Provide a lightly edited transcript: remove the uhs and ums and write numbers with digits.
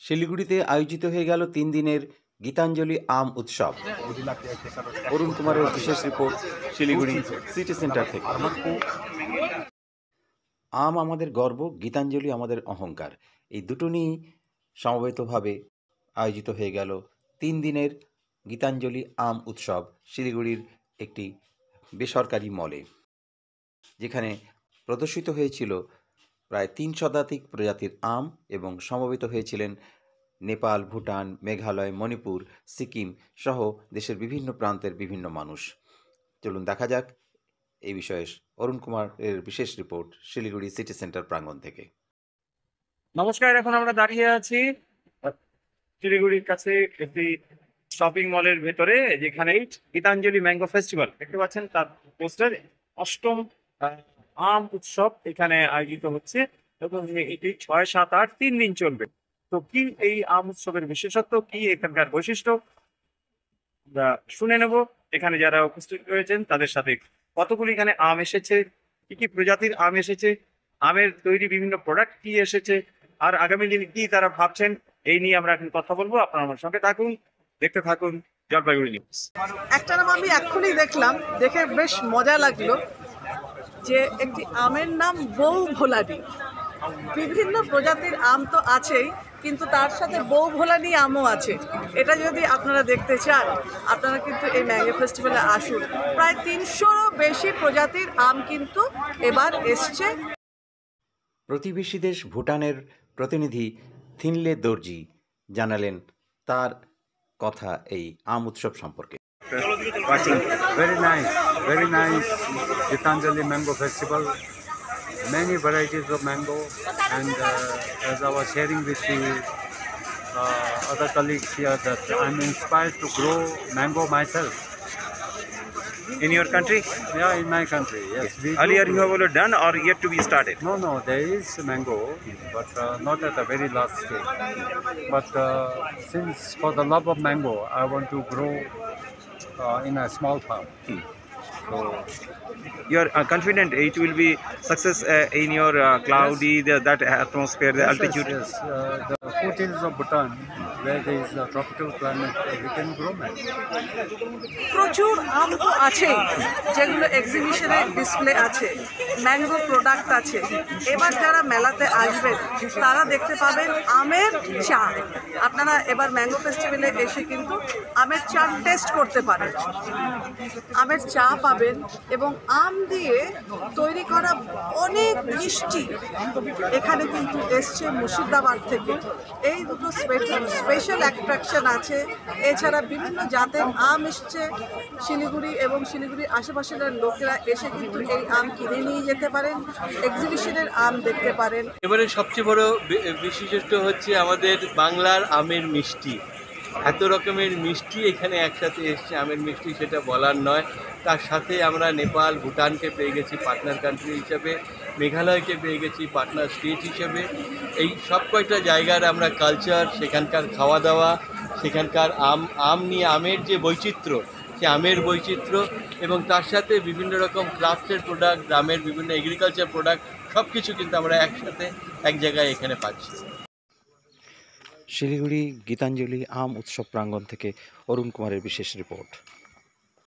শিলিগুড়িতে আয়োজিত হয়ে গেল ৩ দিনের গীতাঞ্জলি আম উৎসব। অরুণ কুমারের বিশেষ রিপোর্ট শিলিগুড়ি সিটি সেন্টার থেকে। আম আমাদের গর্ব, গীতাঞ্জলি আমাদের অহংকার, এই দুটো নিয়েই সমবেতভাবে আয়োজিত হয়ে গেল ৩ দিনের গীতাঞ্জলি আম উৎসব শিলিগুড়ির একটি বেসরকারি মলে, যেখানে প্রদর্শিত হয়েছিল প্রায় ৩ শতাধিক প্রজাতির আম এবং সমবেত হয়েছিলেন নেপাল, ভুটান, মেঘালয়, মণিপুর, সিকিম সহ দেশের বিভিন্ন প্রান্তের বিভিন্ন মানুষ। চলুন দেখা যাক এই বিষয়ে অরুণ কুমারের বিশেষ রিপোর্ট শিলিগুড়ি সিটি সেন্টার প্রাঙ্গণ থেকে। নমস্কার, এখন আমরা দাঁড়িয়ে আছি শিলিগুড়ির কাছে একটি শপিং মলের ভেতরে, যেখানে গীতাঞ্জলি ম্যাঙ্গো ফেস্টিভ্যাল দেখতে পাচ্ছেন তার পোস্টার। অষ্টম আম উৎসব এখানে আয়োজিত হচ্ছে এবং এটি ৬, ৭, ৮ ৩ দিন চলবে। তো কি এই আম উৎসবের বিশেষত্ব, কি এখানকার বৈশিষ্ট্য, আমরা শুনে নেব এখানে যারা উপস্থিত রয়েছেন তাদের সাথে। কতগুলি এখানে আম এসেছে, কি কি প্রজাতির আম এসেছে, আমের তৈরি বিভিন্ন প্রোডাক্ট কি এসেছে, আর আগামী দিনে কি তারা ভাবছেন, এই নিয়ে আমরা এখন কথা বলবো। আপনারা আমার সঙ্গে থাকুন, দেখতে থাকুন জলপাইগুড়ি নিউজ। একটা নাম আমি এক্ষুনি দেখলাম, দেখে বেশ মজা লাগলো, যে একটি আমের নাম বউ ভোলানি। বিভিন্ন প্রজাতির আম তো আছেই, কিন্তু তার সাথে বউ ভোলানি আমও আছে। এটা যদি আপনারা দেখতে চান, আপনারা কিন্তু এই ম্যাঙ্গো ফেস্টিভ্যালে আসুন। প্রায় ৩০০রও বেশি প্রজাতির আম কিন্তু এবার এসছে। প্রতিবেশী দেশ ভুটানের প্রতিনিধি থিনলে দর্জি জানালেন তার কথা এই আম উৎসব সম্পর্কে। Very nice Gitanjali Mango Festival. Many varieties of mango, and as I was sharing with the other colleagues here, that I'm inspired to grow mango myself. In your country? Yeah, in my country, yes. Earlier you have already done or yet to be started? No, there is mango, but not at a very large scale. But since for the love of mango, I want to grow in a small farm. So You are confident it will be success in your cloudy, that atmosphere, the altitude? Yes. The foothills of Bhutan, where there is a tropical climate, we can grow mango. প্রচুর আম তো আছেই, যেগুলো এক্সিবিশনে display আছে, mango product আছে। এবার যারা মেলাতে আসবেন তারা দেখতে পাবেন আমের চা। আপনারা এবার ম্যাঙ্গো ফেস্টিভ্যালে এসে কিন্তু আমের চা টেস্ট করতে পারেন। আমের চা পাবেন এবং আম দিয়ে তৈরি করা অনেক মিষ্টি এখানে কিন্তু এসছে মুর্শিদাবাদ থেকে। এই দুটো স্পেশাল অ্যাট্রাকশন আছে। এছাড়া বিভিন্ন জাতের আম এসছে শিলিগুড়ি এবং শিলিগুড়ির আশেপাশের লোকেরা এসে কিন্তু এই আম কিনে নিয়ে যেতে পারেন, এক্সিবিশনের আম দেখতে পারেন। এবারে সবচেয়ে বড় বিশেষত্ব হচ্ছে আমাদের বাংলার আমের মিষ্টি। এত রকমের মিষ্টি এখানে একসাথে এসছে, আমের মিষ্টি সেটা বলার নয়। তার সাথে আমরা নেপাল, ভুটানকে পেয়ে গেছি পার্টনার কান্ট্রি হিসাবে, মেঘালয়কে পেয়ে গেছি পার্টনার স্টেট হিসেবে। এই সব কয়টা জায়গার আমরা কালচার, সেখানকার খাওয়া দাওয়া, সেখানকার আম নিয়ে আমের যে বৈচিত্র্য, সে আমের বৈচিত্র্য এবং তার সাথে বিভিন্ন রকম ক্রাফটের প্রোডাক্ট, গ্রামের বিভিন্ন এগ্রিকালচার প্রোডাক্ট, সব কিছু কিন্তু আমরা একসাথে এক জায়গায় এখানে পাচ্ছি। শিলিগুড়ি গীতাঞ্জলি আম উৎসব প্রাঙ্গণ থেকে অরুণ কুমারের বিশেষ রিপোর্ট।